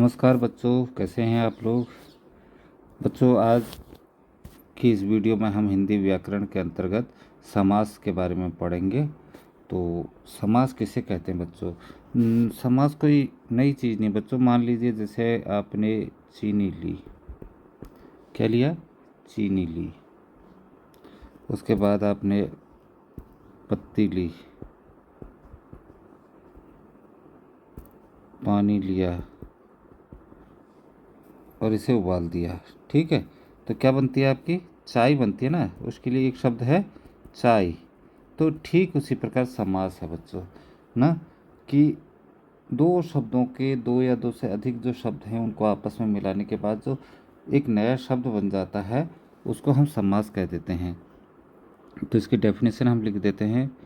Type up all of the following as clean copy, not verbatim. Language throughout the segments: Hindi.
नमस्कार बच्चों, कैसे हैं आप लोग। बच्चों, आज की इस वीडियो में हम हिंदी व्याकरण के अंतर्गत समास के बारे में पढ़ेंगे। तो समास किसे कहते हैं बच्चों। समास कोई नई चीज़ नहीं बच्चों। मान लीजिए जैसे आपने चीनी ली, क्या लिया, चीनी ली। उसके बाद आपने पत्ती ली, पानी लिया और इसे उबाल दिया। ठीक है, तो क्या बनती है आपकी, चाय बनती है ना। उसके लिए एक शब्द है चाय। तो ठीक उसी प्रकार समास है बच्चों ना, कि दो शब्दों के, दो या दो से अधिक जो शब्द हैं उनको आपस में मिलाने के बाद जो एक नया शब्द बन जाता है उसको हम समास कह देते हैं। तो इसकी डेफिनेशन हम लिख देते हैं,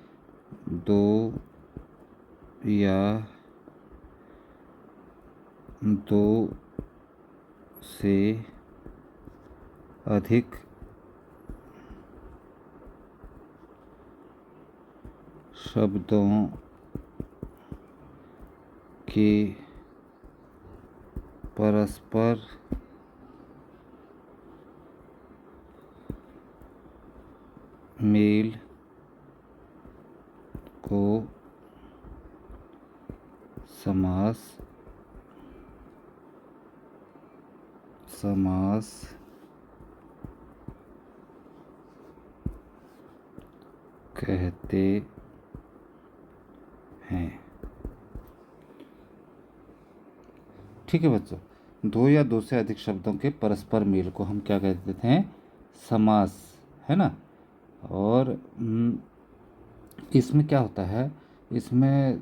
दो या दो से अधिक शब्दों के परस्पर मेल को समास कहते हैं। ठीक है बच्चों, दो या दो से अधिक शब्दों के परस्पर मेल को हम क्या कह देते हैं, समास, है ना। और इसमें क्या होता है, इसमें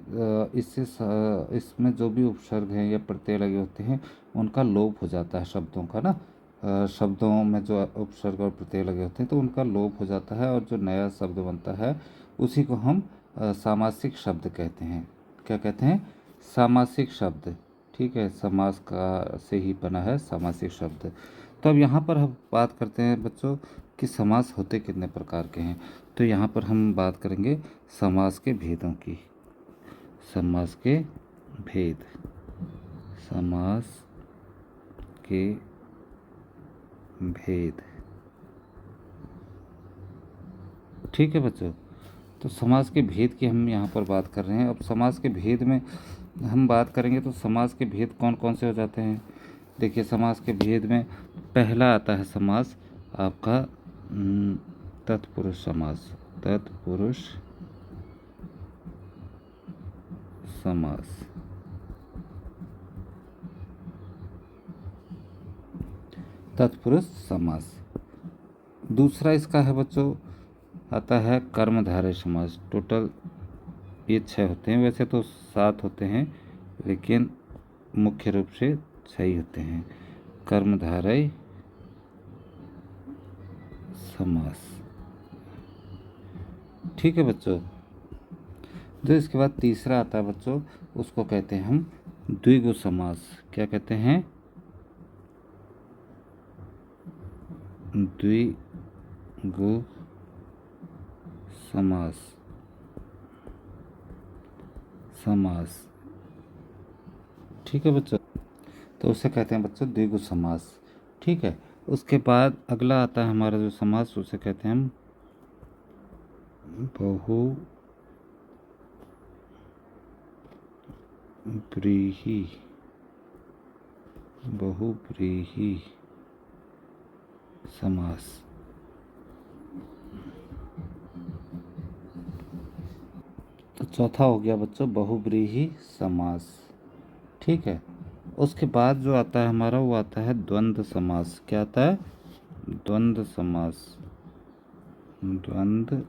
जो भी उपसर्ग हैं या प्रत्यय लगे होते हैं उनका लोप हो जाता है शब्दों का ना। शब्दों में जो उपसर्ग और प्रत्यय लगे होते हैं तो उनका लोप हो जाता है और जो नया शब्द बनता है उसी को हम सामासिक शब्द कहते हैं। क्या कहते हैं, सामासिक शब्द। ठीक है, समास का से ही बना है सामासिक शब्द। तो अब यहाँ पर हम बात करते हैं बच्चों कि समास होते कितने प्रकार के हैं। तो यहाँ पर हम बात करेंगे समास के भेदों की। समास के भेद, समास के भेद। ठीक है बच्चों, तो समास के भेद की हम यहाँ पर बात कर रहे हैं। अब समास के भेद में हम बात करेंगे तो समास के भेद कौन कौन से हो जाते हैं। देखिए, समास के भेद में पहला आता है समास आपका तत्पुरुष समास। तत्पुरुष समास, तत्पुरुष समास। दूसरा इसका है बच्चों, आता है कर्मधारय समास। टोटल ये 6 होते हैं, वैसे तो 7 होते हैं लेकिन मुख्य रूप से 6 ही होते हैं। कर्मधारय समास। ठीक है बच्चों, जो इसके बाद तीसरा आता है बच्चों उसको कहते हैं हम द्विगु समास। क्या कहते हैं, द्विगु समास। ठीक है बच्चों, तो उसे कहते हैं बच्चों द्विगु समास। ठीक है, उसके बाद अगला आता है हमारा जो समास, उसे कहते हैं हम बहुव्रीहि समास। तो चौथा हो गया बच्चों बहुव्रीहि समास। ठीक है, उसके बाद जो आता है हमारा वो आता है द्वंद्व समास। क्या आता है, द्वंद्व समास। द्वंद्व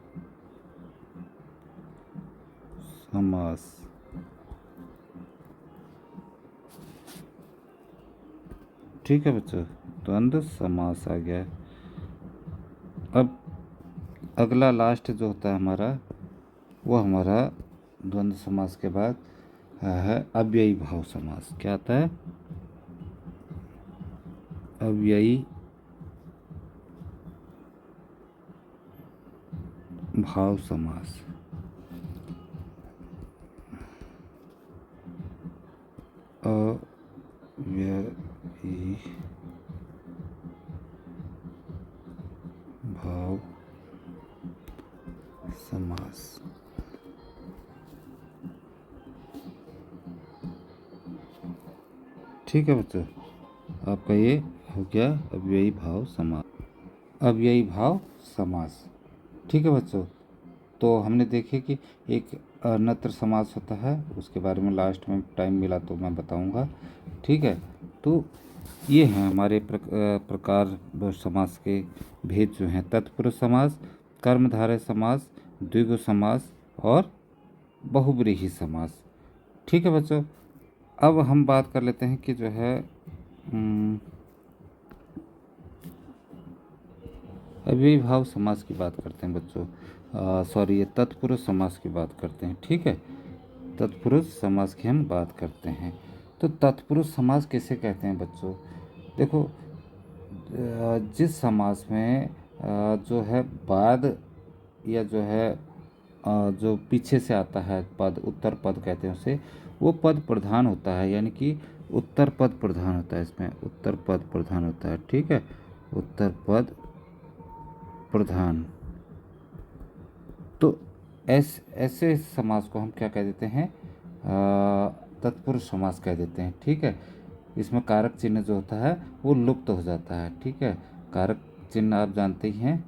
समास। ठीक है बच्चों, द्वंद्व समास आ गया। अब अगला लास्ट जो होता है हमारा, वो हमारा द्वंद्व समास के बाद है अव्ययी भाव समास। क्या आता है, अव्ययी भाव समास। व्ययी भाव समास। ठीक है बच्चों, आपका ये हो गया अव्ययी भाव समास। अव्ययी भाव समास। ठीक है बच्चों, तो हमने देखे कि एक अनत्र समास होता है, उसके बारे में लास्ट में टाइम मिला तो मैं बताऊंगा। ठीक है, तो ये हैं हमारे प्रकार समास के भेद जो हैं: तत्पुरुष समास, कर्मधारय समास, द्विगु समास और बहुब्रीहि समास। ठीक है बच्चों, अब हम बात कर लेते हैं कि जो है अव्ययी भाव समास की बात करते हैं बच्चों। सॉरी, ये तत्पुरुष समास की बात करते हैं। ठीक है, तत्पुरुष समास की हम बात करते हैं। तो तत्पुरुष समास किसे कहते हैं बच्चों? देखो, जिस समास में जो है बाद या जो है जो पीछे से आता है पद, उत्तर पद कहते हैं उसे, वो पद प्रधान होता है, यानी कि उत्तर पद प्रधान होता है, इसमें उत्तर पद प्रधान होता है। ठीक है, उत्तर पद प्रधान। तो ऐसे समास को हम क्या कह देते हैं? तत्पुरुष समास कह देते हैं। ठीक है, इसमें कारक चिन्ह जो होता है वो लुप्त हो जाता है। ठीक है, कारक चिन्ह आप जानते ही हैं,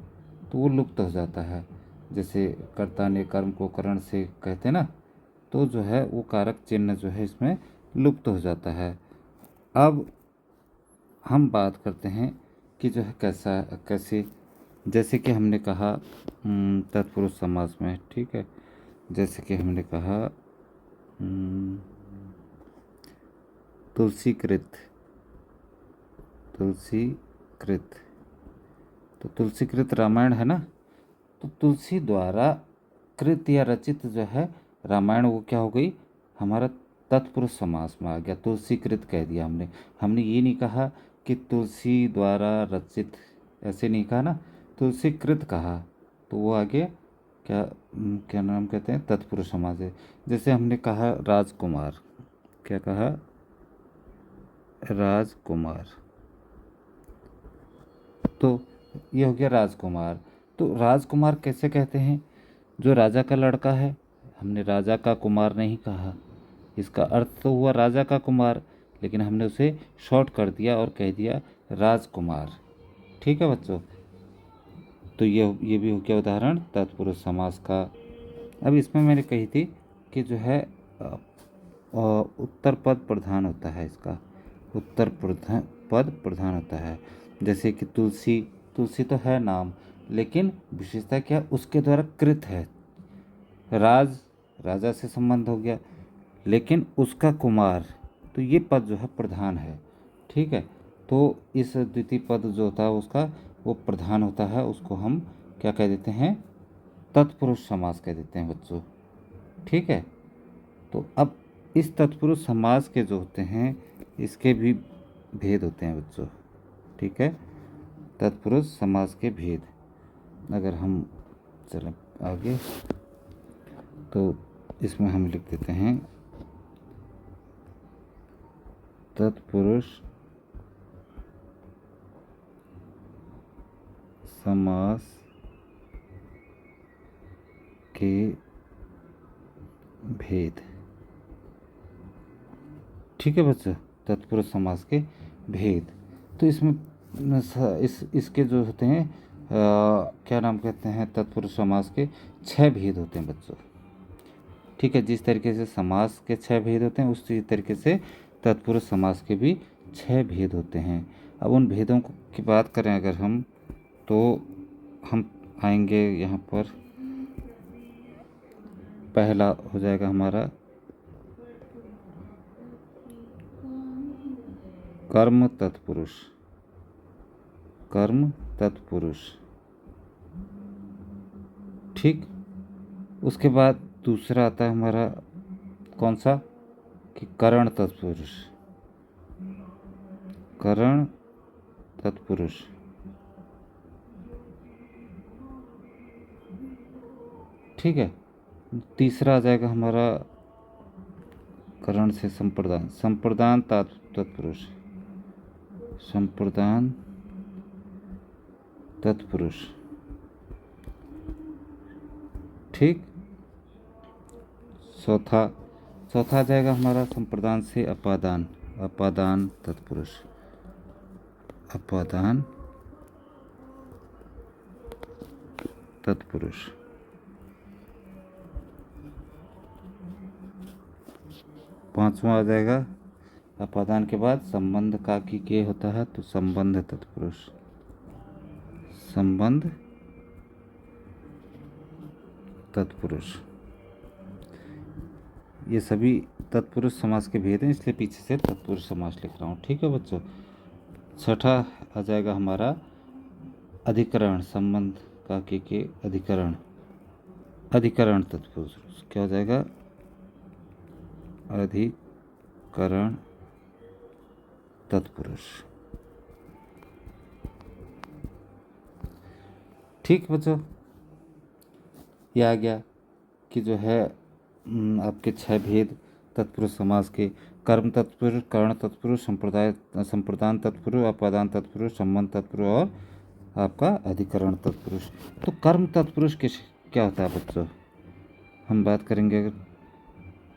तो वो लुप्त हो जाता है। जैसे कर्ता ने कर्म को करण से कहते हैं ना, तो जो है वो कारक चिन्ह जो है इसमें लुप्त हो जाता है। अब हम बात करते हैं कि जो है कैसे, जैसे कि हमने कहा तत्पुरुष समास में। ठीक है, जैसे कि हमने कहा तुलसीकृत। तुलसीकृत, तो तुलसीकृत रामायण है ना, तो तुलसी द्वारा कृत या रचित जो है रामायण, वो क्या हो गई? हमारा तत्पुरुष समास में आ गया। तुलसीकृत कह दिया हमने। हमने ये नहीं कहा कि तुलसी द्वारा रचित, ऐसे नहीं कहा ना, तुलसीकृत कहा, तो वो आगे क्या क्या नाम कहते हैं? तत्पुरुष समास है। जैसे हमने कहा राजकुमार, क्या कहा? राजकुमार, तो ये हो गया राजकुमार। तो राजकुमार कैसे कहते हैं? जो राजा का लड़का है, हमने राजा का कुमार नहीं कहा। इसका अर्थ तो हुआ राजा का कुमार, लेकिन हमने उसे शॉर्ट कर दिया और कह दिया राजकुमार। ठीक है बच्चों, तो ये भी हो गया उदाहरण तत्पुरुष समास का। अब इसमें मैंने कही थी कि जो है उत्तर पद प्रधान होता है, इसका उत्तर पद प्रधान होता है। जैसे कि तुलसी, तुलसी तो है नाम, लेकिन विशेषता क्या? उसके द्वारा कृत है। राज, राजा से संबंध हो गया, लेकिन उसका कुमार, तो ये पद जो है प्रधान है। ठीक है, तो इस द्वितीय पद जो होता है उसका वो प्रधान होता है, उसको हम क्या कह देते हैं? तत्पुरुष समास कह देते हैं बच्चों। ठीक है, तो अब इस तत्पुरुष समास के जो होते हैं इसके भी भेद होते हैं बच्चों। ठीक है, तत्पुरुष समास के भेद, अगर हम चलें आगे तो इसमें हम लिख देते हैं तत्पुरुष समास के भेद। ठीक है बच्चों, तत्पुरुष समास के भेद। तो इसमें इसके जो होते हैं क्या नाम कहते हैं? तत्पुरुष समास के 6 भेद होते हैं बच्चों। ठीक है, जिस तरीके से समास के 6 भेद होते हैं, उसी तरीके से तत्पुरुष समास के भी 6 भेद होते हैं। अब उन भेदों की बात करें अगर हम, तो हम आएंगे यहाँ पर, पहला हो जाएगा हमारा कर्म तत्पुरुष। कर्म तत्पुरुष, ठीक। उसके बाद दूसरा आता है हमारा कौन सा? कि करण तत्पुरुष। करण तत्पुरुष, ठीक है। तीसरा आ जाएगा हमारा करण से संप्रदान, संप्रदान तत्पुरुष, संप्रदान तत्पुरुष, ठीक। चौथा चौथा आ जाएगा हमारा संप्रदान से अपादान, अपादान तत्पुरुष, अपादान तत्पुरुष। पांचवा आ जाएगा अपादान के बाद संबंध का की के होता है तो संबंध तत्पुरुष, संबंध तत्पुरुष। ये सभी तत्पुरुष समास के भेद हैं, इसलिए पीछे से तत्पुरुष समास लिख रहा हूँ, ठीक है बच्चों। छठा आ जाएगा हमारा अधिकरण, संबंध का के अधिकरण, अधिकरण तत्पुरुष क्या हो जाएगा, अधिकरण तत्पुरुष, ठीक बच्चों। ये आ गया कि जो है आपके 6 भेद तत्पुरुष समास के, कर्म तत्पुरुष, करण तत्पुरुष, संप्रदान तत्पुरुष, अपादान तत्पुरुष, संबंध तत्पुरुष और आपका अधिकरण तत्पुरुष। तो कर्म तत्पुरुष क्या होता है बच्चों, हम बात करेंगे अगर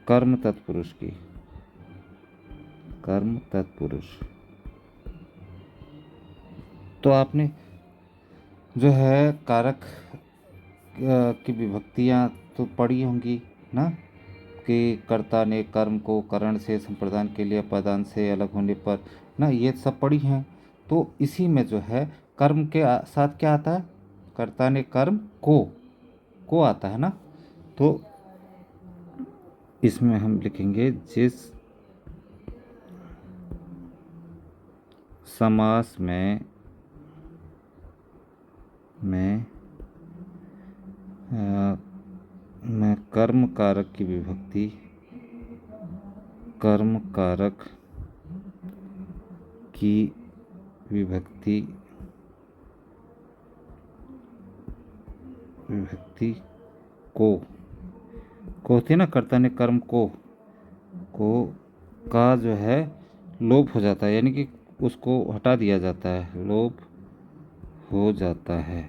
कर्म तत्पुरुष की, कर्म तत्पुरुष। तो आपने जो है कारक की विभक्तियाँ तो पढ़ी होंगी ना, कि कर्ता ने कर्म को करण से संप्रदान के लिए अपादान से अलग होने पर ना, ये सब पढ़ी हैं। तो इसी में जो है कर्म के साथ क्या आता है, कर्ता ने कर्म को आता है ना। तो इसमें हम लिखेंगे जिस समास में कर्म कारक की विभक्ति, कर्म कारक की विभक्ति को होती है ना, कर्ता ने कर्म को का जो है लोप हो जाता है, यानी कि उसको हटा दिया जाता है, लोप हो जाता है,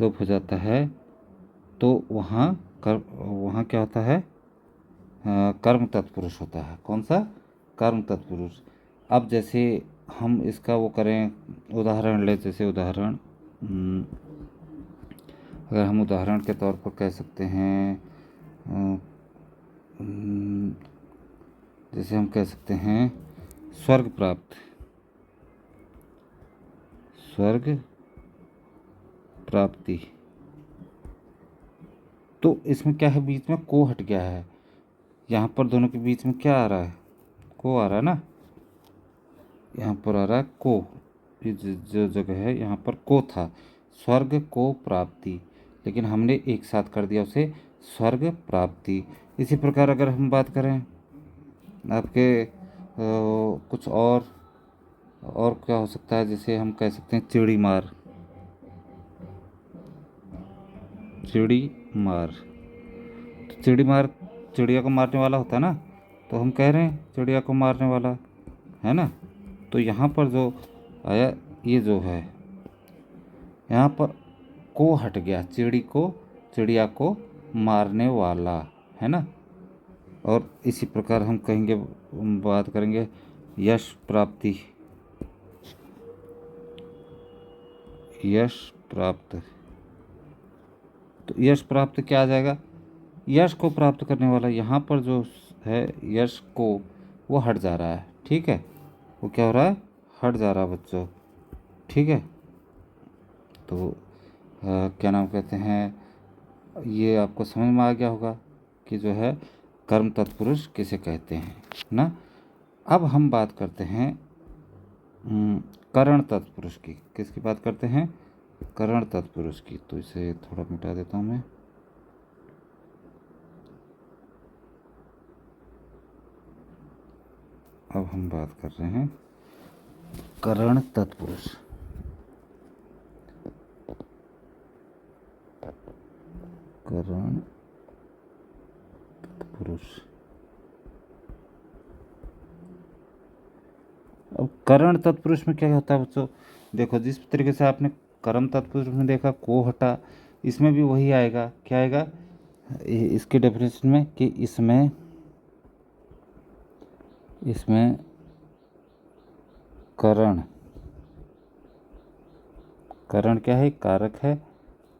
लोप हो जाता है। तो वहाँ क्या होता है, कर्म तत्पुरुष होता है। कौन सा, कर्म तत्पुरुष। अब जैसे हम इसका वो करें, उदाहरण ले, जैसे उदाहरण अगर हम उदाहरण के तौर पर कह सकते हैं, जैसे हम कह सकते हैं स्वर्ग प्राप्त, स्वर्ग प्राप्ति। तो इसमें क्या है, बीच में को हट गया है, यहाँ पर दोनों के बीच में क्या आ रहा है, को आ रहा है ना, यहाँ पर आ रहा है को, जो जगह है यहाँ पर को था, स्वर्ग को प्राप्ति, लेकिन हमने एक साथ कर दिया उसे स्वर्ग प्राप्ति। इसी प्रकार अगर हम बात करें आपके कुछ और क्या हो सकता है, जैसे हम कह सकते हैं चिड़ी मार, चिड़ी मार। तो चिड़ी मार चिड़िया को मारने वाला होता है ना, तो हम कह रहे हैं चिड़िया को मारने वाला है ना। तो यहाँ पर जो आया, ये जो है यहाँ पर को हट गया, चिड़िया को मारने वाला है ना। और इसी प्रकार हम कहेंगे, बात करेंगे यश प्राप्ति, यश प्राप्त। तो यश प्राप्त क्या आ जाएगा, यश को प्राप्त करने वाला, यहाँ पर जो है यश को वो हट जा रहा है, ठीक है, वो क्या हो रहा है, हट जा रहा है बच्चों, ठीक है। तो क्या नाम कहते हैं, ये आपको समझ में आ गया होगा कि जो है कर्म तत्पुरुष किसे कहते हैं ना। अब हम बात करते हैं करण तत्पुरुष की। किसकी बात करते हैं, करण तत्पुरुष की। तो इसे थोड़ा मिटा देता हूँ मैं। अब हम बात कर रहे हैं करण तत्पुरुष। करण अब करण तत्पुरुष में क्या होता है बच्चों, देखो जिस तरीके से आपने कर्म तत्पुरुष में देखा को हटा, इसमें भी वही आएगा। क्या आएगा इसके डेफिनेशन में कि इसमें करण क्या है, कारक है।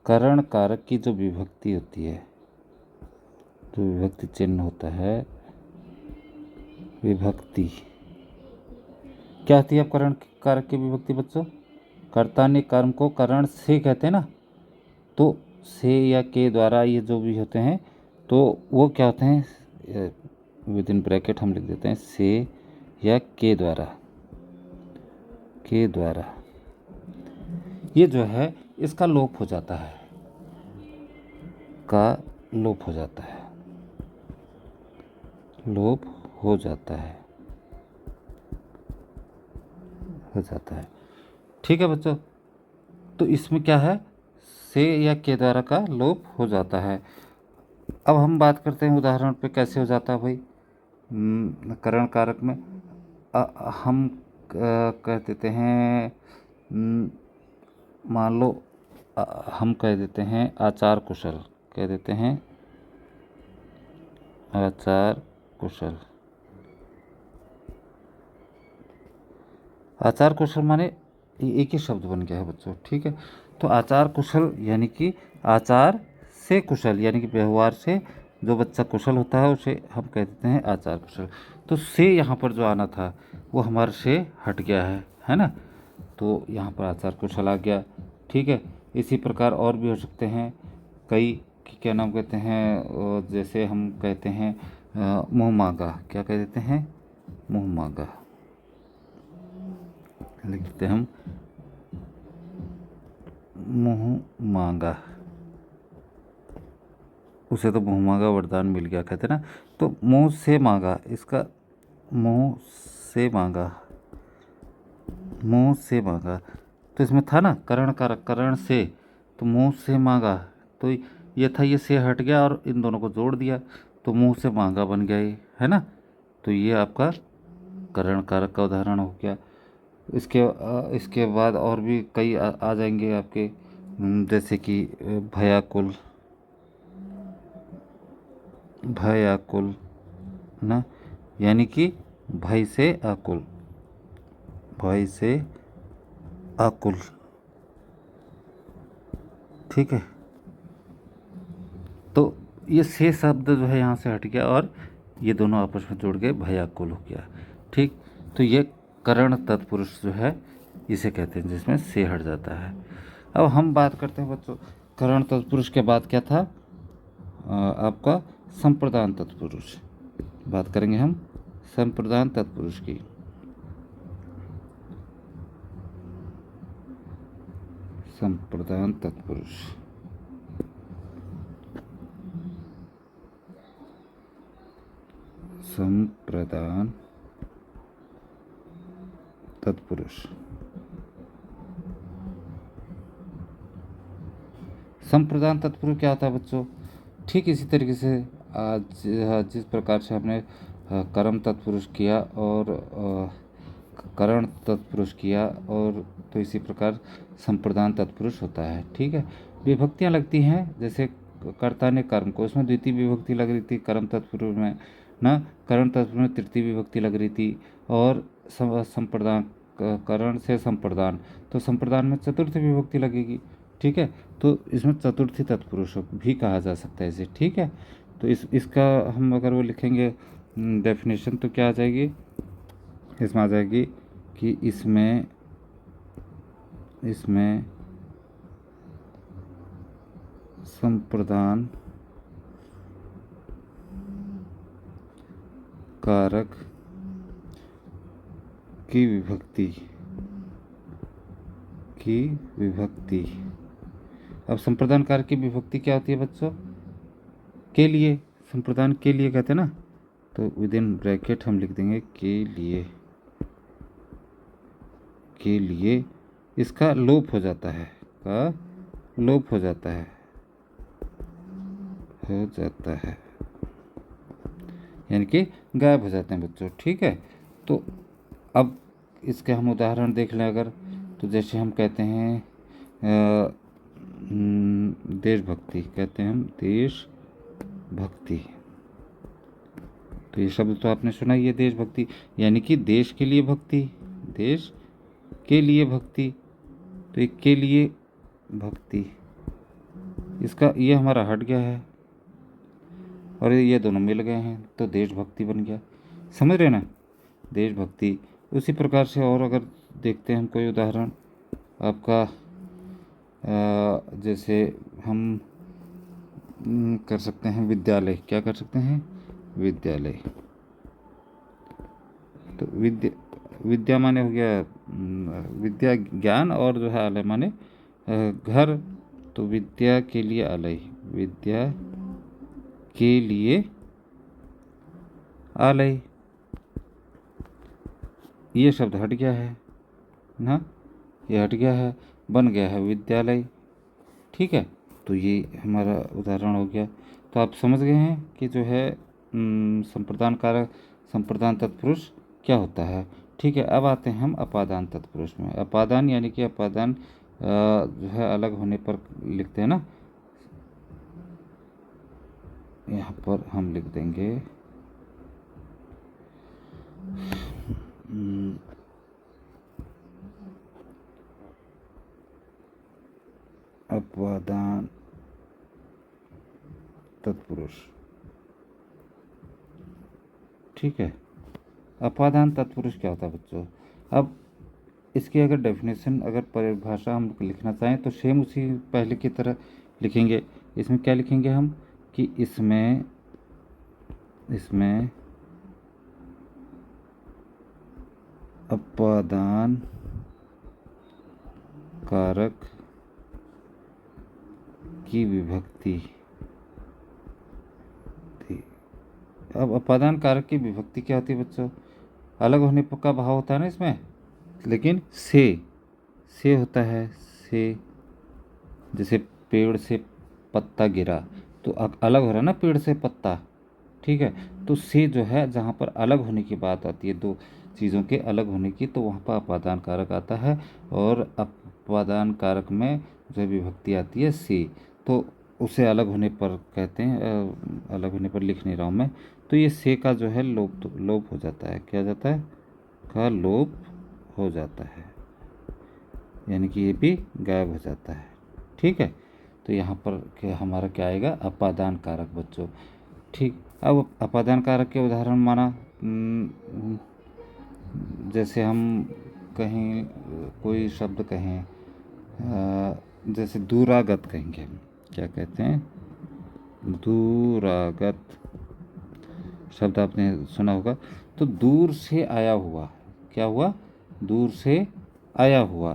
करण कारक की जो विभक्ति होती है, जो विभक्ति चिन्ह होता है, विभक्ति क्या होती है। अब करण कारक की विभक्ति बच्चों, कर्ता ने कर्म को करण से कहते हैं ना, तो से या के द्वारा ये जो भी होते हैं तो वो क्या होते हैं, विद इन ब्रैकेट हम लिख देते हैं से या के द्वारा, ये जो है इसका लोप हो जाता है, लोप हो जाता है। ठीक है बच्चों, तो इसमें क्या है, से या के द्वारा का लोप हो जाता है। अब हम बात करते हैं उदाहरण पे कैसे हो जाता है भाई। करण कारक में हम कह देते हैं, मान लो हम कह देते हैं आचार कुशल, कह देते हैं आचार कुशल। आचार कुशल माने एक ही शब्द बन गया है बच्चों। ठीक है, तो आचार कुशल यानी कि आचार से कुशल, यानी कि व्यवहार से जो बच्चा कुशल होता है उसे हम कह देते हैं आचार कुशल। तो से यहाँ पर जो आना था वो हमारे से हट गया है ना, तो यहाँ पर आचार कुशल आ गया। ठीक है, इसी प्रकार और भी हो सकते हैं कई, कि क्या नाम कहते हैं, जैसे हम कहते हैं मुँह मांगा, क्या कह देते हैं, मुँह मांगा लिख देते हम, मुँह मांगा, उसे तो मुँह मांगा वरदान मिल गया कहते ना। तो मुँह से मांगा, इसका मुँह से मांगा, तो इसमें था ना करण कारक, करण से, तो मुँह से मांगा, तो ये था, ये से हट गया और इन दोनों को जोड़ दिया तो मुँह से मांगा बन गया ये, है ना। तो ये आपका करण कारक का उदाहरण हो गया। इसके बाद और भी कई आ जाएंगे आपके, जैसे कि भयाकुल ना, यानी कि भय से आकुल। ठीक है, तो ये से शब्द जो है यहाँ से हट गया और ये दोनों आपस में जुड़ गए, भयाकुल हो गया। ठीक, तो ये करण तत्पुरुष जो है इसे कहते हैं जिसमें से हट जाता है। अब हम बात करते हैं बच्चों, करण तत्पुरुष के बाद क्या था आपका संप्रदान तत्पुरुष। बात करेंगे हम संप्रदान तत्पुरुष की। संप्रदान तत्पुरुष, संप्रदान तत्पुरुष, संप्रदान तत्पुरुष क्या होता है बच्चों, ठीक इसी तरीके से आज जिस प्रकार से हमने कर्म तत्पुरुष किया और करण तत्पुरुष किया, और तो इसी प्रकार संप्रदान तत्पुरुष होता है। ठीक है, विभक्तियाँ लगती हैं, जैसे कर्ता ने कर्म को, उसमें द्वितीय विभक्ति लग रही थी कर्म तत्पुरुष में ना, करण तत्पुरुष में तृतीय विभक्ति लग रही थी, और संप्रदान करण से संप्रदान, तो संप्रदान में चतुर्थ विभक्ति लगेगी। ठीक है, तो इसमें चतुर्थी तत्पुरुष भी कहा जा सकता है इसे। ठीक है, तो इसका हम अगर वो लिखेंगे डेफिनेशन तो क्या आ जाएगी, इसमें आ जाएगी कि इसमें संप्रदान कारक की विभक्ति। अब संप्रदान कारक की विभक्ति क्या होती है बच्चों, के लिए, संप्रदान के लिए कहते हैं ना, तो विद इन ब्रैकेट हम लिख देंगे के लिए इसका लोप हो जाता है, यानी कि गायब हो जाते हैं बच्चों। ठीक है, तो अब इसके हम उदाहरण देख लें अगर, तो जैसे हम कहते हैं देशभक्ति, कहते हैं हम देशभक्ति। तो ये शब्द तो आपने सुना ही है, देशभक्ति, यानी कि देश के लिए भक्ति, देश के लिए भक्ति। तो ये के लिए भक्ति, इसका ये हमारा हट गया है और ये दोनों मिल गए हैं तो देशभक्ति बन गया। समझ रहे ना, देशभक्ति। उसी प्रकार से और अगर देखते हैं हम कोई उदाहरण आपका, जैसे हम कर सकते हैं विद्यालय। क्या कर सकते हैं? विद्यालय। तो विद्या माने हो गया विद्या ज्ञान, और जो है आलय माने घर। तो विद्या के लिए आलय, विद्या के लिए आलय, ये शब्द हट गया है ना, ये हट गया है, बन गया है विद्यालय। ठीक है, तो ये हमारा उदाहरण हो गया। तो आप समझ गए हैं कि जो है संप्रदान कारक, संप्रदान तत्पुरुष क्या होता है। ठीक है, अब आते हैं हम अपादान तत्पुरुष में। अपादान यानी कि अपादान जो है अलग होने पर लिखते हैं ना, यहाँ पर हम लिख देंगे अपादान तत्पुरुष। ठीक है, अपादान तत्पुरुष क्या होता है बच्चों? अब इसकी अगर डेफिनेशन, अगर परिभाषा हम लिखना चाहें तो सेम उसी पहले की तरह लिखेंगे। इसमें क्या लिखेंगे हम कि इसमें अपादान कारक की विभक्ति थी। अब अपादान कारक की विभक्ति क्या होती है बच्चों? अलग होने का भाव होता है ना इसमें, लेकिन से होता है। से, जैसे पेड़ से पत्ता गिरा तो अलग हो रहा है ना पेड़ से पत्ता। ठीक है, तो से जो है जहाँ पर अलग होने की बात आती है, दो चीज़ों के अलग होने की, तो वहाँ पर अपादान कारक आता है। और अपादान कारक में जो विभक्ति आती है से, तो उसे अलग होने पर कहते हैं, अलग होने पर लिख नहीं रहा हूँ मैं, तो ये से का जो है लोप हो जाता है। क्या हो जाता है? का लोप हो जाता है, यानी कि ये भी गायब हो जाता है। ठीक है, तो यहाँ पर क्या हमारा क्या आएगा? अपादान कारक बच्चों। ठीक, अब अपादान कारक के उदाहरण माना, जैसे हम कहीं कोई शब्द कहें, जैसे दूरागत कहेंगे हम। क्या कहते हैं? दूरागत शब्द आपने सुना होगा। तो दूर से आया हुआ, क्या हुआ? दूर से आया हुआ,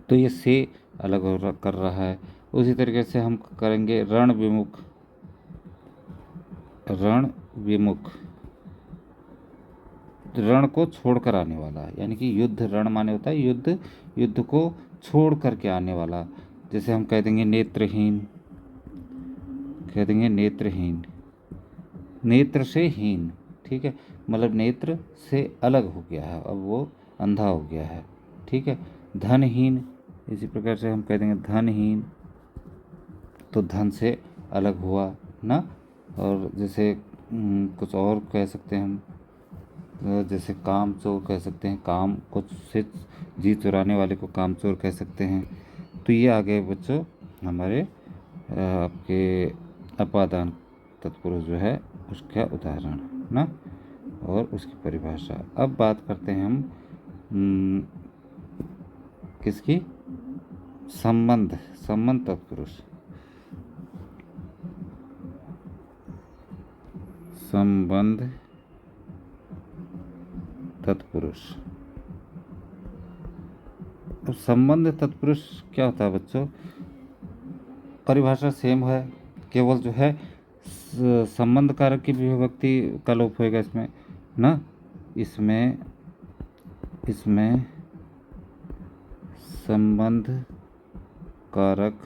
तो ये से अलग कर रहा है। उसी तरीके से हम करेंगे रण विमुख। रण विमुख, रण को छोड़कर आने वाला, यानी कि युद्ध, रण माने होता है युद्ध, युद्ध को छोड़ करके आने वाला। जैसे हम कह देंगे नेत्रहीन, कह देंगे नेत्रहीन, नेत्र से हीन। ठीक है, मतलब नेत्र से अलग हो गया है, अब वो अंधा हो गया है। ठीक है, धनहीन, इसी प्रकार से हम कह देंगे धनहीन, तो धन से अलग हुआ ना। और जैसे कुछ और कह सकते हैं हम, जैसे काम चोर कह सकते हैं, काम को से जी चुराने वाले को काम चोर कह सकते हैं। तो ये आ गए बच्चों हमारे आपके अपादान तत्पुरुष जो है उसका उदाहरण ना, और उसकी परिभाषा। अब बात करते हैं हम किसकी? संबंध, संबंध तत्पुरुष। संबंध तत्पुरुष। अब संबंध तत्पुरुष क्या होता है बच्चों? परिभाषा सेम है, केवल जो है संबंध कारक की विभक्ति का लोप होएगा इसमें ना। इसमें संबंध कारक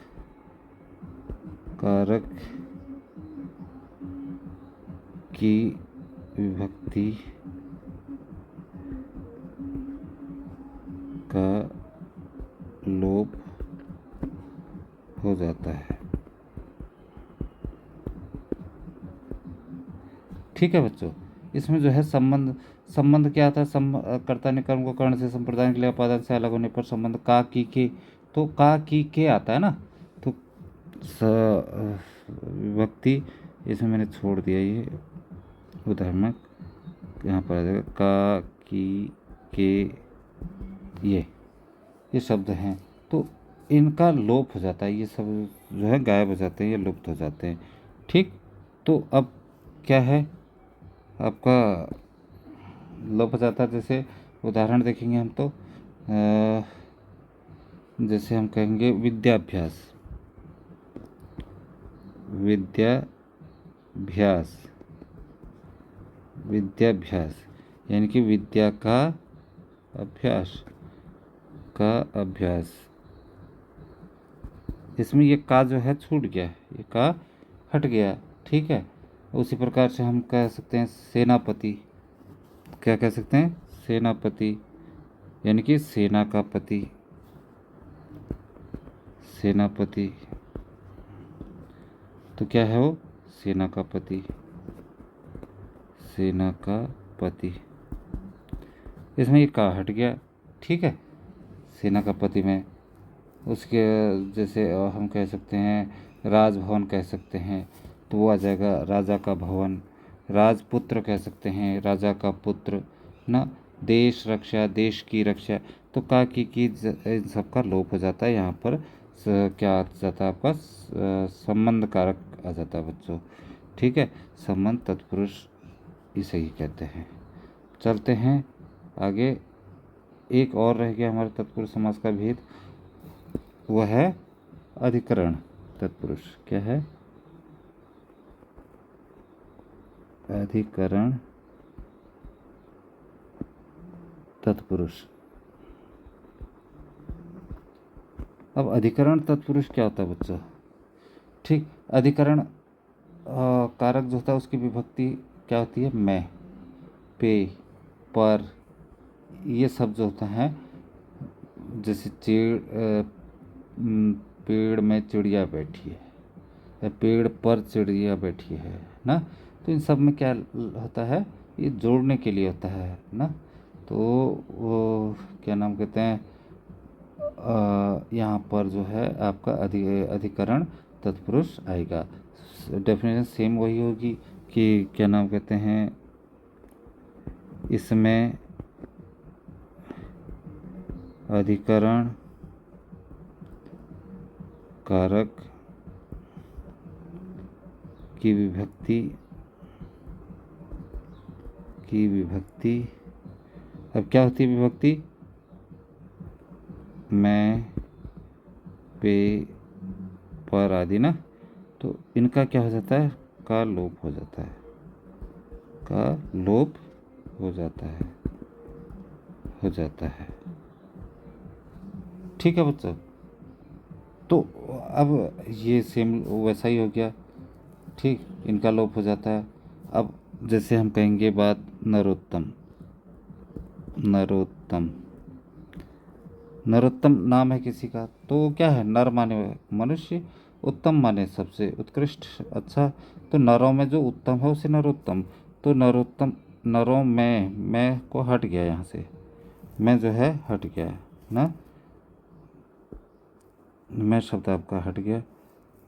की विभक्ति का लोप हो जाता है। ठीक है बच्चों, इसमें जो है संबंध, संबंध क्या आता है, कर्ता ने कर्म को कर्ण से संप्रदान के लिए उपादान से अलग होने पर संबंध का की के, तो का की के आता है ना, तो विभक्ति, इसमें मैंने छोड़ दिया ये उदाहरण, यहाँ पर आ जाएगा का की के, ये शब्द हैं, तो इनका लोप हो जाता है, ये सब जो है गायब हो जाते हैं, ये लुप्त हो जाते हैं। ठीक, तो अब क्या है आपका लोप हो जाता है। जैसे उदाहरण देखेंगे हम तो जैसे हम कहेंगे विद्याभ्यास, विद्याभ्यास, विद्याभ्यास यानी कि विद्या का अभ्यास, का अभ्यास, इसमें ये का जो है छूट गया, ये का हट गया। ठीक है, उसी प्रकार से हम कह सकते हैं सेनापति, क्या कह सकते हैं, सेनापति यानी कि सेना का पति, सेनापति, तो क्या है वो, सेना का पति, सेना का पति, इसमें ये का हट गया। ठीक है, सेना का पति में उसके जैसे हम कह सकते हैं राजभवन कह सकते हैं, तो वो आ जाएगा राजा का भवन। राजपुत्र कह सकते हैं, राजा का पुत्र ना। देश रक्षा, देश की रक्षा, तो का की इन सब का लोप हो जाता है। यहाँ पर क्या आ जाता है आपका संबंध कारक आ जाता है बच्चों। ठीक है, संबंध तत्पुरुष इसे ही कहते हैं। चलते हैं आगे, एक और रह गया हमारे तत्पुरुष समास का भेद, वह है अधिकरण तत्पुरुष। क्या है, अधिकरण तत्पुरुष। अब अधिकरण तत्पुरुष क्या होता है बच्चों, ठीक, अधिकरण कारक जो होता है उसकी विभक्ति क्या होती है, मैं, पे, पर, ये सब जो होता है, जैसे पेड़ में चिड़िया बैठी है या पेड़ पर चिड़िया बैठी है ना, तो इन सब में क्या होता है, ये जोड़ने के लिए होता है ना। तो वो क्या नाम कहते हैं, यहाँ पर जो है आपका अधिकरण तत्पुरुष आएगा। डेफिनेशन सेम वही होगी कि क्या नाम कहते हैं, इसमें अधिकरण कारक की विभक्ति, अब क्या होती है विभक्ति, मैं, पे, पर आदि ना, तो इनका क्या हो जाता है, का लोप हो जाता है, का लोप हो जाता है, हो जाता है। ठीक है बच्चों, तो अब ये सेम वैसा ही हो गया। ठीक, इनका लोप हो जाता है। अब जैसे हम कहेंगे बात नरोत्तम, नरोत्तम, नरोत्तम नाम है किसी का, तो वो क्या है, नर माने मनुष्य, उत्तम माने सबसे उत्कृष्ट अच्छा, तो नरों में जो उत्तम है उसे नरोत्तम, तो नरोत्तम, नरों में मैं को हट गया, यहाँ से मैं जो है हट गया ना, मैं शब्द आपका हट गया,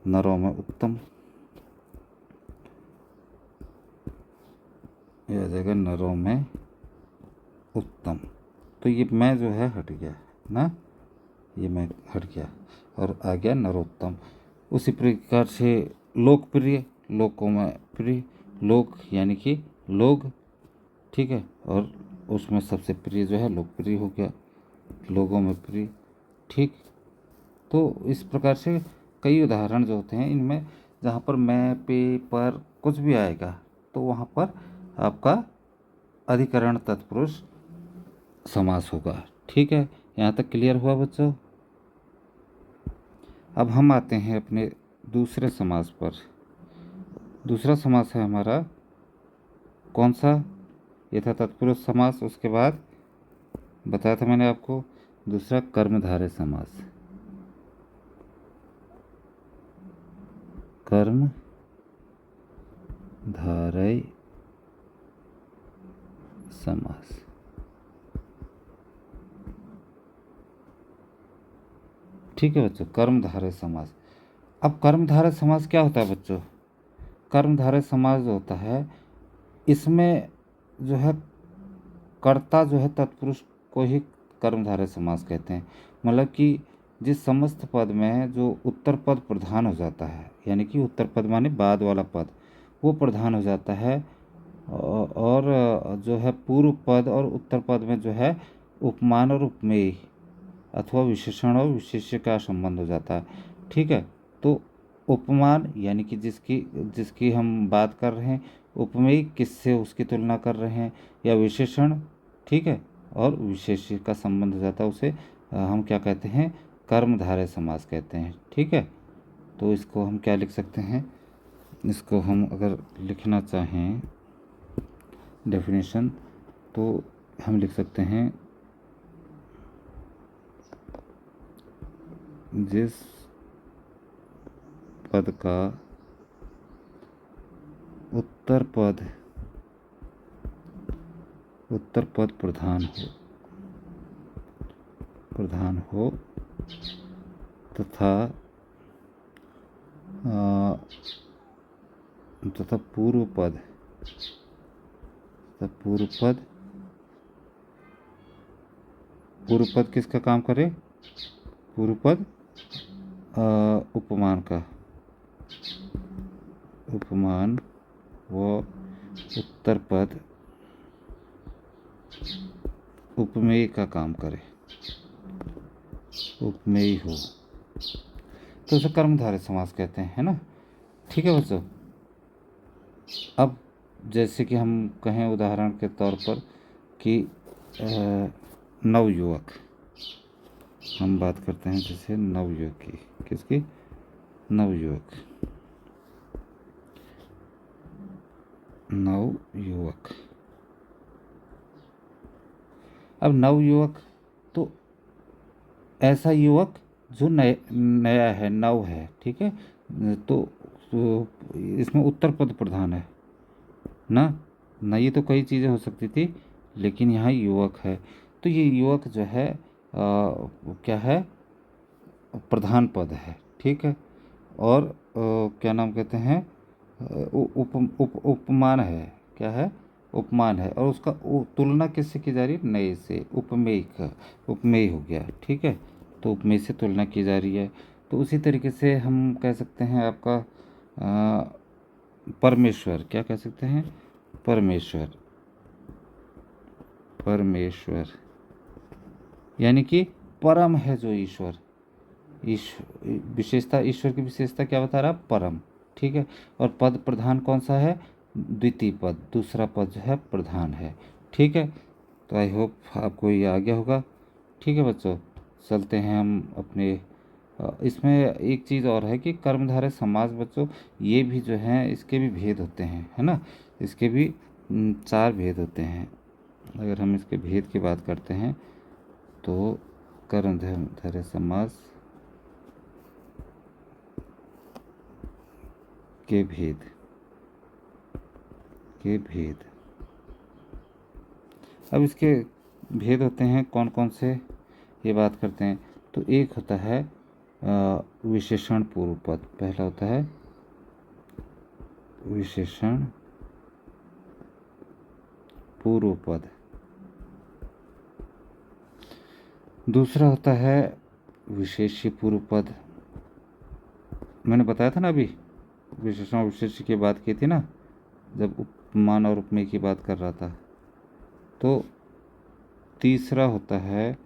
नरों में उत्तम, ये आ जाएगा नरों में उत्तम, तो ये मैं जो है हट गया ना, ये मैं हट गया और आ गया नरोत्तम। उसी प्रकार से लोकप्रिय, लोकों में प्रिय, लोक यानी कि लोग, ठीक है, और उसमें सबसे प्रिय जो है लोकप्रिय हो गया, लोगों में प्रिय। ठीक, तो इस प्रकार से कई उदाहरण जो होते हैं इनमें, जहाँ पर मैं, पे, पर कुछ भी आएगा तो वहाँ पर आपका अधिकरण तत्पुरुष समास होगा। ठीक है, यहाँ तक क्लियर हुआ बच्चों। अब हम आते हैं अपने दूसरे समास पर। दूसरा समास है हमारा कौन सा, यथा तत्पुरुष समास, उसके बाद बताया था मैंने आपको दूसरा कर्मधारय समास, कर्मधारय समास। ठीक है बच्चों, कर्मधारय समास। अब कर्मधारय समास क्या होता है बच्चों? कर्मधारय समास जो होता है, इसमें जो है कर्ता जो है तत्पुरुष को ही कर्मधारय समास कहते हैं। मतलब कि जिस समस्त पद में जो उत्तर पद प्रधान हो जाता है, यानी कि उत्तर पद माने बाद वाला पद, वो प्रधान हो जाता है, और जो है पूर्व पद और उत्तर पद में जो है उपमान और उपमेय अथवा विशेषण और विशेष्य का संबंध हो जाता है। ठीक है, तो उपमान यानी कि जिसकी हम बात कर रहे हैं, उपमेय किससे उसकी तुलना कर रहे हैं, या विशेषण, ठीक है, और विशेष्य का संबंध हो जाता है, उसे हम क्या कहते हैं? कर्मधारय समास कहते हैं। ठीक है, तो इसको हम क्या लिख सकते हैं? इसको हम अगर लिखना चाहें डेफिनेशन, तो हम लिख सकते हैं जिस पद का उत्तर पद प्रधान हो तथा पूर्व पद किसका काम करे? पूर्व पद उपमान व उत्तर पद उपमेय का काम करे, उपमेय हो, तो उसे कर्मधारय समास कहते हैं, है ना। ठीक है बच्चों, अब जैसे कि हम कहें उदाहरण के तौर पर कि नवयुवक, हम बात करते हैं जैसे नवयुवक की, किसकी? नवयुवक। अब नवयुवक तो ऐसा युवक जो नया है, नव है। ठीक है, तो इसमें उत्तर पद प्रधान है ना ये तो कई चीज़ें हो सकती थी, लेकिन यहाँ युवक है, तो ये युवक जो है क्या है? प्रधान पद है। ठीक है, और क्या नाम कहते हैं? उपमान है। क्या है? उपमान है, और उसका तुलना किससे की जा रही है? नए से, उपमेय हो गया। ठीक है, तो उपमेय से तुलना की जा रही है। तो उसी तरीके से हम कह सकते हैं आपका परमेश्वर, क्या कह सकते हैं? परमेश्वर यानी कि परम है जो ईश्वर, विशेषता, ईश्वर की विशेषता क्या बता रहा? परम। ठीक है, और पद प्रधान कौन सा है? द्वितीय पद, दूसरा पद जो है प्रधान है। ठीक है, तो आई होप आपको ये आ गया होगा। ठीक है बच्चों, चलते हैं हम अपने इसमें एक चीज़ और है कि कर्मधारय समास बच्चों, ये भी जो हैं इसके भी भेद होते हैं, है ना। इसके भी 4 भेद होते हैं। अगर हम इसके भेद की बात करते हैं तो कर्मधारय समास के भेद। अब इसके भेद होते हैं कौन कौन से, ये बात करते हैं। तो एक होता है विशेषण पूर्व पद, पहला होता है विशेषण पूर्व पद, दूसरा होता है विशेष्य पूर्व पद। मैंने बताया था ना अभी, विशेषण और विशेष्य की बात की थी ना, जब उपमान और उपमेय की बात कर रहा था। तो तीसरा होता है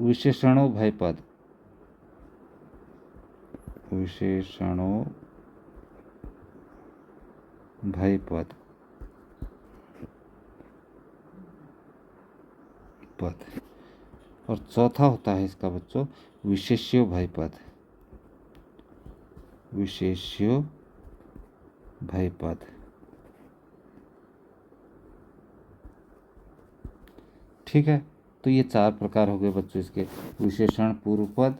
विशेषणों भय पद, और चौथा होता है इसका बच्चों विशेष्यो भय पद। ठीक है, तो ये 4 प्रकार हो गए बच्चों इसके, विशेषण पूर्व पद,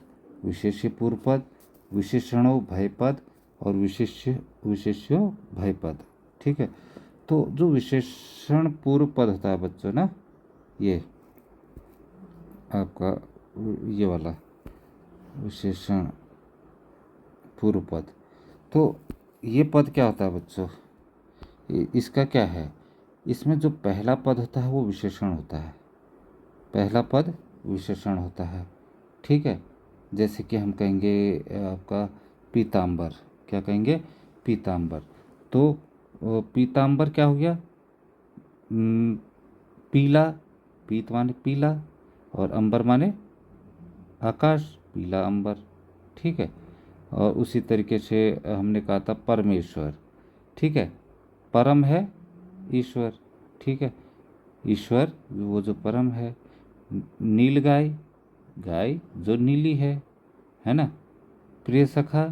विशेष्य पूर्व पद, विशेषणोभय पद और विशेष्योभय पद। ठीक है, तो जो विशेषण पूर्व पद होता है बच्चों ना, ये आपका ये वाला विशेषण पूर्व पद, तो ये पद क्या होता है बच्चों, इसका क्या है, इसमें जो पहला पद होता है वो विशेषण होता है, पहला पद विशेषण होता है। ठीक है, जैसे कि हम कहेंगे आपका पीताम्बर, क्या कहेंगे, पीताम्बर। तो पीताम्बर क्या हो गया, पीला, पीत माने पीला और अंबर माने आकाश, पीला अंबर। ठीक है, और उसी तरीके से हमने कहा था परमेश्वर। ठीक है, परम है ईश्वर। ठीक है, ईश्वर वो जो परम है। नील गाय, गाय जो नीली है ना। प्रिय सखा,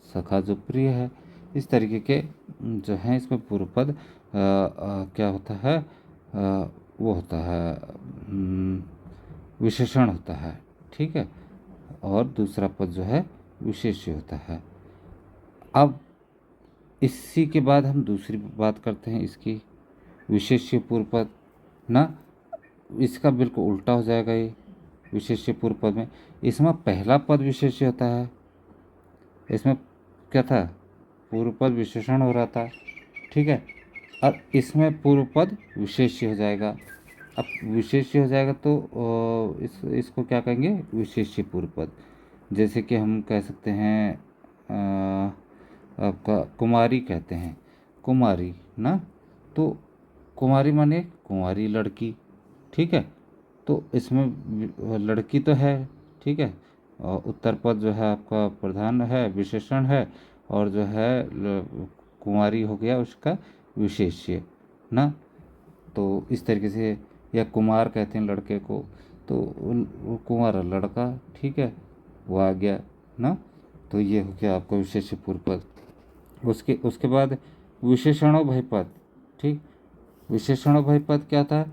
सखा जो प्रिय है। इस तरीके के जो हैं इसमें पूर्व पद क्या होता है, वो होता है विशेषण होता है। ठीक है, और दूसरा पद जो है विशेष्य होता है। अब इसी के बाद हम दूसरी बात करते हैं इसकी, विशेष्य पूर्व पद ना, इसका बिल्कुल उल्टा हो जाएगा ये विशेष्य पूर्व पद में। इसमें पहला पद विशेष्य होता है, इसमें क्या था, पूर्व पद विशेषण हो रहा था। ठीक है, और इसमें पूर्व पद विशेष्य हो जाएगा। अब विशेष्य हो जाएगा तो इसको क्या कहेंगे, विशेष्य पूर्व पद। जैसे कि हम कह सकते हैं आपका कुमारी कहते हैं, कुमारी ना, तो कुमारी माने कुंवारी लड़की। ठीक है, तो इसमें लड़की तो है। ठीक है, और उत्तर पद जो है आपका प्रधान है, विशेषण है, और जो है कुंवारी हो गया उसका विशेष्य ना। तो इस तरीके से, या कुमार कहते हैं लड़के को, तो वो कुंवारा लड़का। ठीक है, वो आ गया ना। तो ये हो गया आपका विशेष्य पूर्व पद। उसके उसके बाद विशेषणोभय पद। ठीक, विशेषणोभय पद क्या होता है,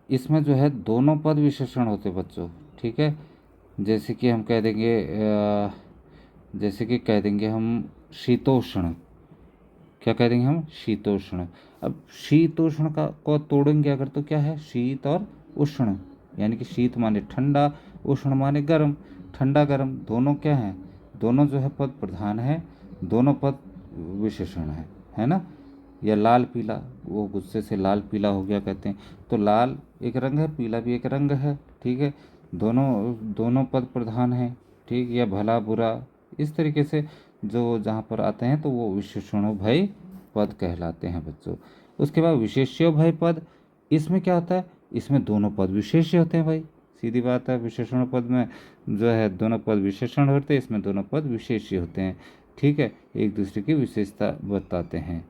इसमें जो है दोनों पद विशेषण होते बच्चों। ठीक है, जैसे कि हम कह देंगे जैसे कि कह देंगे हम शीतोष्ण, क्या कह देंगे हम, शीतोष्ण। अब शीतोष्ण का को तोड़ेंगे अगर तो क्या है, शीत और उष्ण, यानी कि शीत माने ठंडा, उष्ण माने गर्म। ठंडा गर्म दोनों क्या हैं, दोनों जो है पद प्रधान है, दोनों पद विशेषण है ना। या लाल पीला, वो गुस्से से लाल पीला हो गया कहते हैं, तो लाल एक रंग है, पीला भी एक रंग है। ठीक है, दोनों दोनों पद प्रधान है। ठीक, या भला बुरा, इस तरीके से जो जहाँ पर आते हैं तो वो विशेषणोभय पद कहलाते हैं बच्चों। उसके बाद विशेष्योभय पद, इसमें क्या होता है, इसमें दोनों पद विशेष्य होते हैं भाई, सीधी बात है। विशेषण पद में जो है दोनों पद विशेषण होते हैं, इसमें दोनों पद विशेष्य होते हैं। ठीक है, एक दूसरे की विशेषता बताते हैं।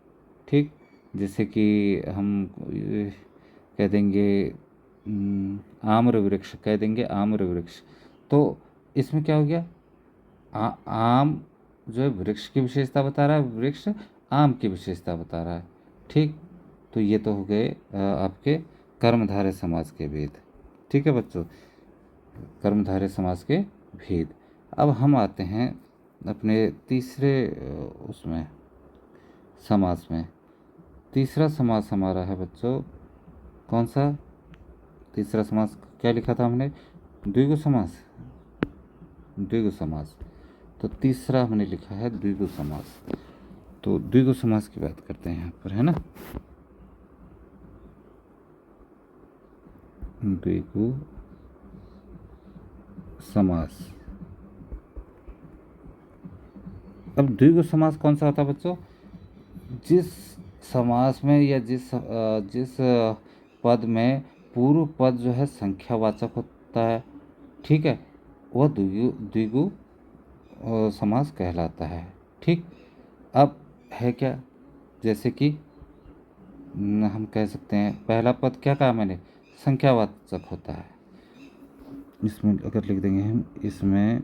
ठीक, जैसे कि हम कह देंगे आम्र वृक्ष, कह देंगे आम्र वृक्ष, तो इसमें क्या हो गया, आम जो है वृक्ष की विशेषता बता रहा है, वृक्ष आम की विशेषता बता रहा है। ठीक, तो ये तो हो गए आपके कर्मधारय समास के भेद। ठीक है बच्चों, कर्मधारय समास के भेद। अब हम आते हैं अपने तीसरे उसमें समास में। तीसरा समास हमारा है बच्चों, कौन सा, तीसरा समास क्या लिखा था हमने, द्विगु समास, द्विगु समास। तो तीसरा हमने लिखा है द्विगु समास। तो द्विगु समास की बात करते हैं यहाँ पर, है ना। द्विगु समास। अब द्विगु समास कौन सा होता है बच्चों, जिस समास में या जिस पद में पूर्व पद जो है संख्यावाचक होता है। ठीक है, वह द्विगु समास कहलाता है। ठीक, अब है क्या, जैसे कि हम कह सकते हैं पहला पद क्या कहा मैंने, संख्यावाचक होता है। इसमें अगर लिख देंगे हम, इसमें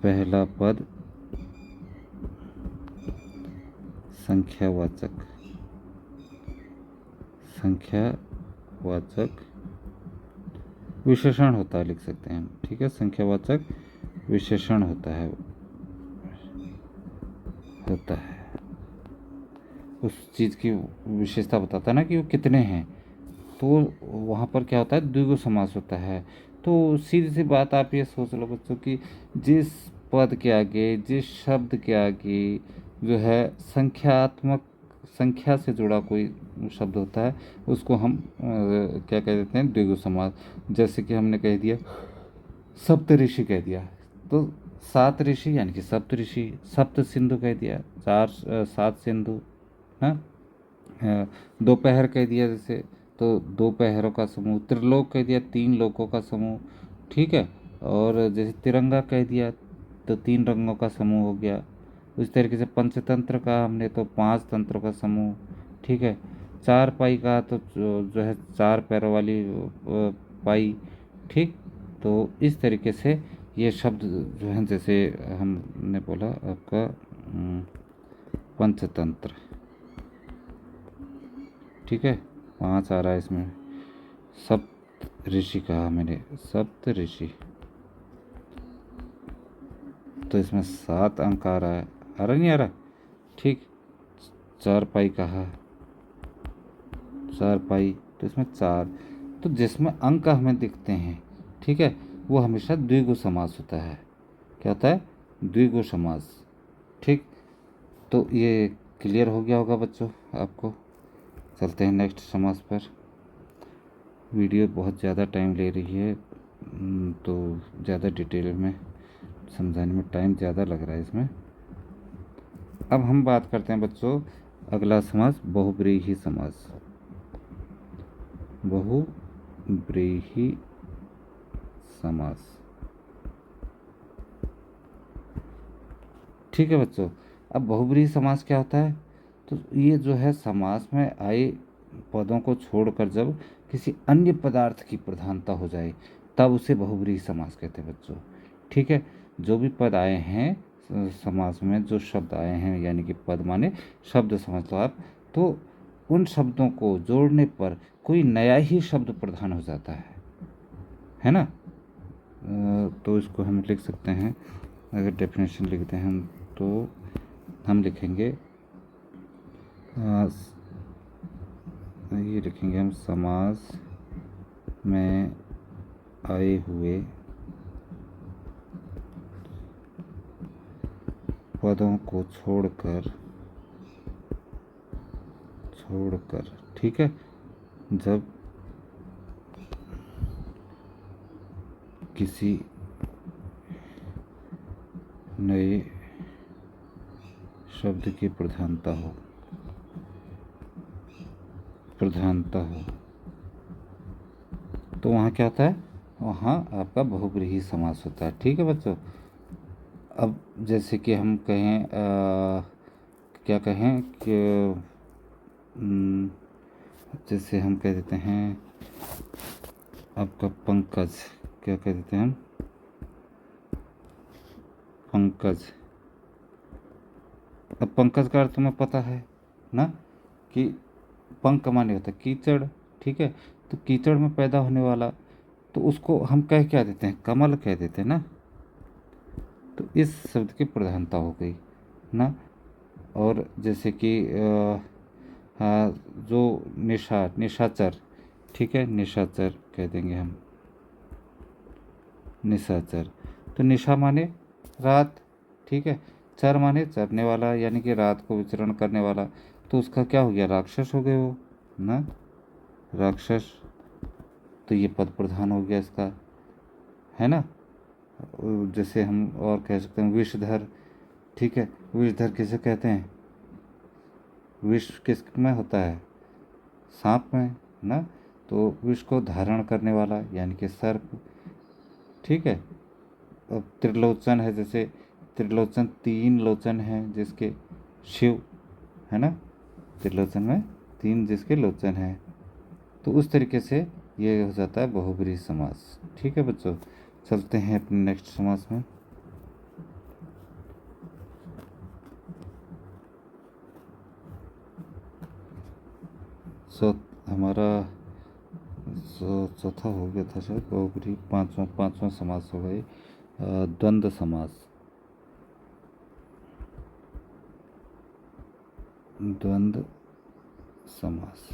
पहला पद संख्यावाचक, संख्यावाचक संख्यावाचक विशेषण होता है, लिख सकते हैं हम। ठीक है, संख्यावाचक विशेषण होता है उस चीज़ की विशेषता बताता है ना कि वो कितने हैं। तो वहाँ पर क्या होता है, द्विगु समास होता है। तो सीधी सी बात आप ये सोच लो बच्चों कि जिस पद के आगे, जिस शब्द के आगे जो है संख्यात्मक, संख्या से जुड़ा कोई शब्द होता है, उसको हम क्या कह देते हैं, द्विगु समास। जैसे कि हमने कह दिया सप्त ऋषि कह दिया, तो 7 ऋषि यानी कि सप्त ऋषि। सप्त सिंधु कह दिया, 7 सिंधु। हाँ, दोपहर कह दिया जैसे, तो 2 पहरों का समूह। त्रिलोक कह दिया, 3 लोकों का समूह। ठीक है, और जैसे तिरंगा कह दिया तो 3 रंगों का समूह हो गया। उस तरीके से पंचतंत्र का हमने तो 5 तंत्रों का समूह। ठीक है, 4 पाई का तो जो है 4 पैरों वाली पाई। ठीक, तो इस तरीके से ये शब्द जो है, जैसे हमने बोला आपका पंचतंत्र। ठीक है, 5 आ रहा है इसमें। सप्त ऋषि कहा मैंने, सप्त ऋषि, तो इसमें 7 अंक आ रहा है। आ रहा नहीं आ रहा? ठीक, 4 पाई कहा, 4 पाई, तो इसमें 4। तो जिसमें अंक हमें दिखते हैं, ठीक है, वो हमेशा द्विगु समास होता है। क्या होता है? द्विगु समास। ठीक, तो ये क्लियर हो गया होगा बच्चों आपको। चलते हैं नेक्स्ट समास पर। वीडियो बहुत ज़्यादा टाइम ले रही है, तो ज़्यादा डिटेल में समझाने में टाइम ज़्यादा लग रहा है इसमें। अब हम बात करते हैं बच्चों अगला समास, बहुब्रीहि समास। बहुब्रीहि समास। ठीक है बच्चों, अब बहुब्रीहि समास क्या होता है? तो ये जो है समास में आए पदों को छोड़कर जब किसी अन्य पदार्थ की प्रधानता हो जाए, तब उसे बहुब्रीहि समास कहते हैं बच्चों। ठीक है, जो भी पद आए हैं समास में, जो शब्द आए हैं, यानी कि पद माने शब्द समझ लो आप, तो उन शब्दों को जोड़ने पर कोई नया ही शब्द प्रधान हो जाता है ना। तो इसको हम लिख सकते हैं, अगर डेफिनेशन लिखते हैं हम, तो हम लिखेंगे ये लिखेंगे हम, समास में आए हुए पदों को छोड़कर, ठीक है, जब किसी नए शब्द की प्रधानता हो, तो वहाँ क्या होता है? वहाँ आपका बहुब्रीहि समास होता है। ठीक है बच्चों, अब जैसे कि हम कहें क्या कहें कि जैसे हम कह देते हैं आपका पंकज, क्या कह देते हैं हम? पंकज। अब पंकज का अर्थ तुम्हें पता है ना, कि पंक माने होता है कीचड़। ठीक है, तो कीचड़ में पैदा होने वाला, तो उसको हम कह क्या देते हैं? कमल कह देते हैं ना। तो इस शब्द की प्रधानता हो गई ना। और जैसे कि जो निशाचर, ठीक है, निशाचर कह देंगे हम, निशाचर। तो निशा माने रात, ठीक है, चर माने चरने वाला, यानी कि रात को विचरण करने वाला। तो उसका क्या हो गया? राक्षस हो गए वो ना, राक्षस। तो ये पद प्रधान हो गया इसका, है ना। जैसे हम और कह सकते हैं विषधर। ठीक है, विषधर किसे कहते हैं? विष किस में होता है? सांप में ना। तो विष को धारण करने वाला यानी कि सर्प। ठीक है, अब त्रिलोचन है, जैसे त्रिलोचन 3 लोचन हैं जिसके, शिव, है ना। त्रिलोचन में 3 जिसके लोचन हैं। तो उस तरीके से ये हो जाता है बहुब्रीहि समास। ठीक है बच्चों, चलते हैं अपने नेक्स्ट समास में। सो हमारा चौथा हो गया था शायद, बहुब्रीहि। पांचवा समास हो गई द्वंद्व समास। द्वंद्व समास।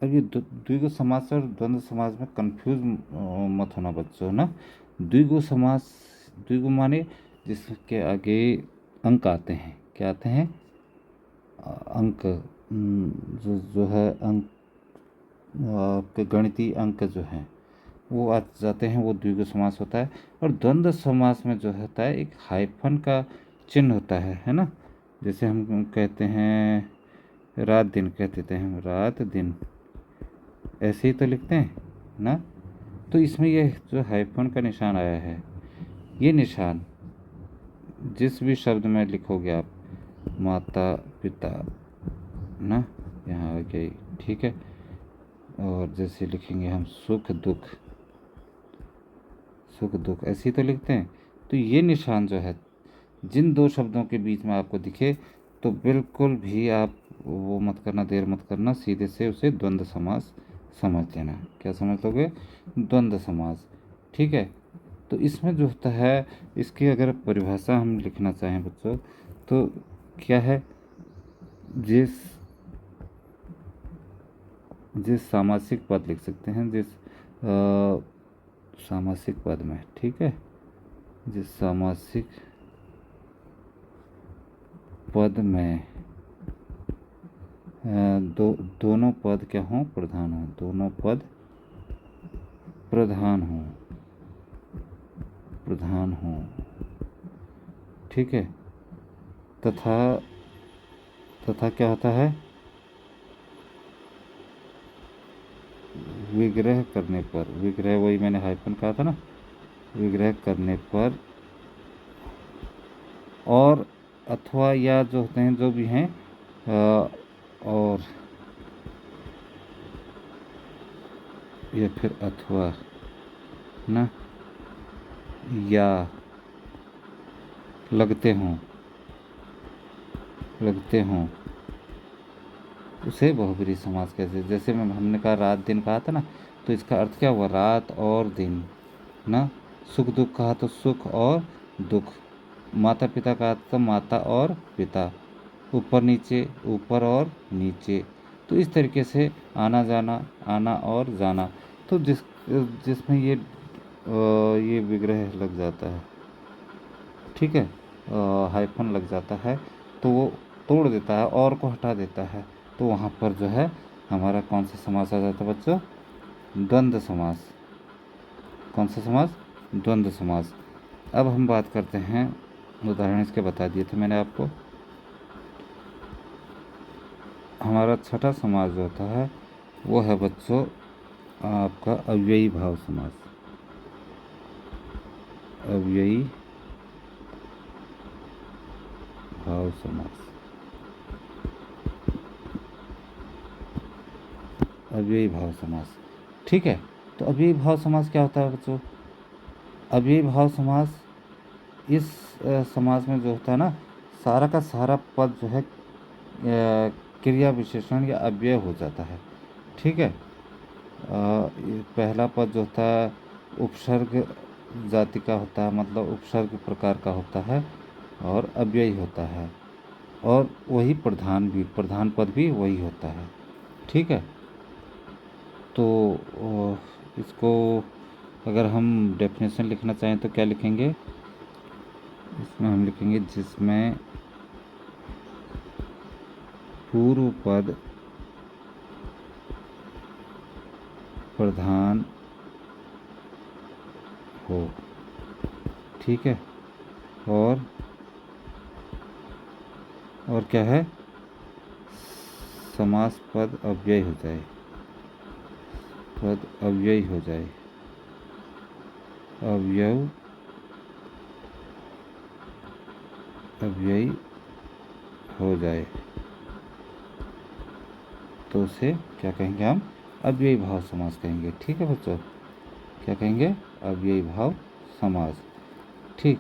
अब ये द्विगु समास और द्वंद्व समास में कंफ्यूज मत होना बच्चों ना। द्विगु समास, द्विगु माने जिसके आगे अंक आते हैं। क्या आते हैं? अंक। जो है अंक, आपके गणितीय अंक जो हैं वो आ जाते हैं, वो द्विगु समास होता है। और द्वंद्व समास में जो होता है एक हाइफन का चिन्ह होता है ना। जैसे हम कहते हैं रात दिन, कहते थे हम रात दिन, ऐसे ही तो लिखते हैं ना। तो इसमें ये जो हाइफन का निशान आया है, ये निशान जिस भी शब्द में लिखोगे आप, माता पिता ना, यहाँ आ गई, ठीक है। और जैसे लिखेंगे हम सुख दुख, सुख दुख, ऐसे ही तो लिखते हैं। तो ये निशान जो है जिन दो शब्दों के बीच में आपको दिखे तो बिल्कुल भी आप वो मत करना, देर मत करना, सीधे से उसे द्वंद्व समास समझ लेना। क्या समझ लोगे? द्वंद्व समास, ठीक है। तो इसमें जो होता है, इसकी अगर परिभाषा हम लिखना चाहें बच्चों तो क्या है? जिस सामासिक पद लिख सकते हैं, जिस सामासिक पद में, ठीक है, जिस सामासिक पद में दोनों पद क्या हों? प्रधान हों। दोनों पद प्रधान हों, प्रधान हों, ठीक है। तथा क्या होता है? विग्रह करने पर, विग्रह वही मैंने हाइफन कहा था ना, विग्रह करने पर और अथवा या जो होते हैं, जो भी हैं, और या फिर अथवा ना, या लगते हों, लगते हों, उसे बहुब्रीहि समास कहते हैं। जैसे हमने कहा रात दिन कहा था ना, तो इसका अर्थ क्या हुआ? रात और दिन ना। सुख दुख कहा तो सुख और दुख। माता पिता कहा तो माता और पिता। ऊपर नीचे, ऊपर और नीचे। तो इस तरीके से आना जाना, आना और जाना। तो जिसमें ये विग्रह लग जाता है, ठीक है, हाइफन लग जाता है, तो वो तोड़ देता है और को हटा देता है। तो वहाँ पर जो है हमारा कौन सा समास आ जाता है बच्चों? द्वंद्व समास। कौन सा समास? द्वंद्व समास। अब हम बात करते हैं, उदाहरण इसके बता दिए थे मैंने आपको। हमारा छठा समास जो होता है वो है बच्चों आपका अव्ययी भाव समास। अव्ययी भाव समास। अव्ययी भाव समास, ठीक है। तो अव्ययी भाव समास क्या होता है बच्चों? अव्ययी भाव समास, इस समास में जो होता है ना, सारा का सारा पद जो है क्रिया विशेषण या अव्यय हो जाता है, ठीक है। पहला पद जो होता है उपसर्ग जाति का होता है, मतलब उपसर्ग प्रकार का होता है और अव्ययी होता है। और वही प्रधान पद भी वही होता है, ठीक है। तो इसको अगर हम डेफिनेशन लिखना चाहें तो क्या लिखेंगे? इसमें हम लिखेंगे जिसमें पूर्व पद प्रधान हो, ठीक है, और क्या है? समास पद अव्यय हो जाए, पद अव्यय हो जाए, अव्यय हो जाए, तो उसे क्या कहेंगे हम? अव्ययी भाव समास कहेंगे, ठीक है बच्चों। क्या कहेंगे? अव्ययी भाव समास, ठीक।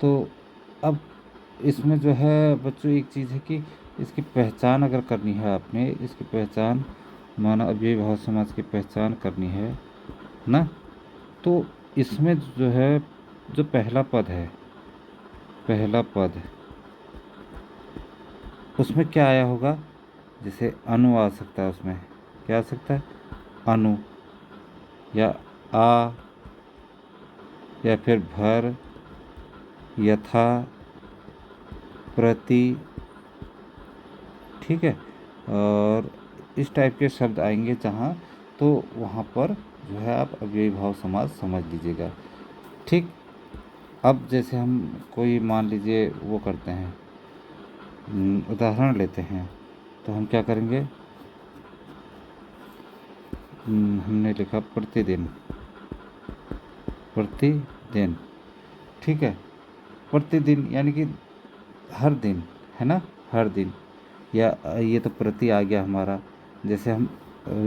तो अब इसमें जो है बच्चों एक चीज़ है कि इसकी पहचान अगर करनी है आपने, इसकी पहचान माना अव्ययी भाव समास की पहचान करनी है ना, तो इसमें जो है, जो पहला पद है, पहला पद उसमें क्या आया होगा? जैसे अनु आ सकता है, उसमें क्या आ सकता है? अनु, या आ, या फिर भर, यथा, प्रति, ठीक है। और इस टाइप के शब्द आएंगे जहाँ, तो वहाँ पर जो है आप अव्ययी भाव समास समझ लीजिएगा, ठीक। अब जैसे हम कोई मान लीजिए वो करते हैं, उदाहरण लेते हैं, तो हम क्या करेंगे? हमने लिखा प्रतिदिन, प्रतिदिन, ठीक है। प्रतिदिन यानी कि हर दिन, है ना, हर दिन। या ये तो प्रति आ गया हमारा, जैसे हम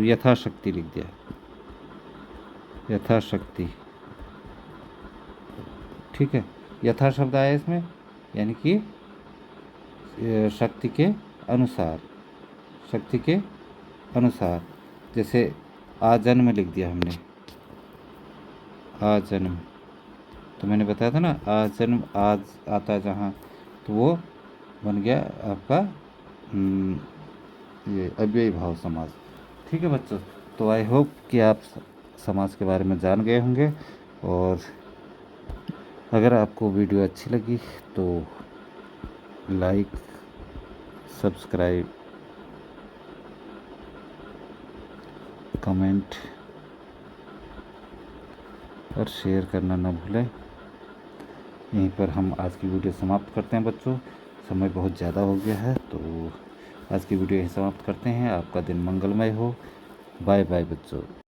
यथाशक्ति लिख दिया, यथाशक्ति, ठीक है। यथा शब्द आया इसमें, यानी कि शक्ति के अनुसार, शक्ति के अनुसार। जैसे आजन्म लिख दिया हमने, आजन्म, तो मैंने बताया था ना, आजन्म, आज आता है जहाँ, तो वो बन गया आपका ये अव्ययी भाव समास, ठीक है बच्चों। तो आई होप कि आप समास के बारे में जान गए होंगे, और अगर आपको वीडियो अच्छी लगी तो लाइक, सब्सक्राइब, कमेंट और शेयर करना ना भूलें। यहीं पर हम आज की वीडियो समाप्त करते हैं बच्चों, समय बहुत ज़्यादा हो गया है, तो आज की वीडियो यहीं समाप्त करते हैं। आपका दिन मंगलमय हो। बाय बाय बच्चों।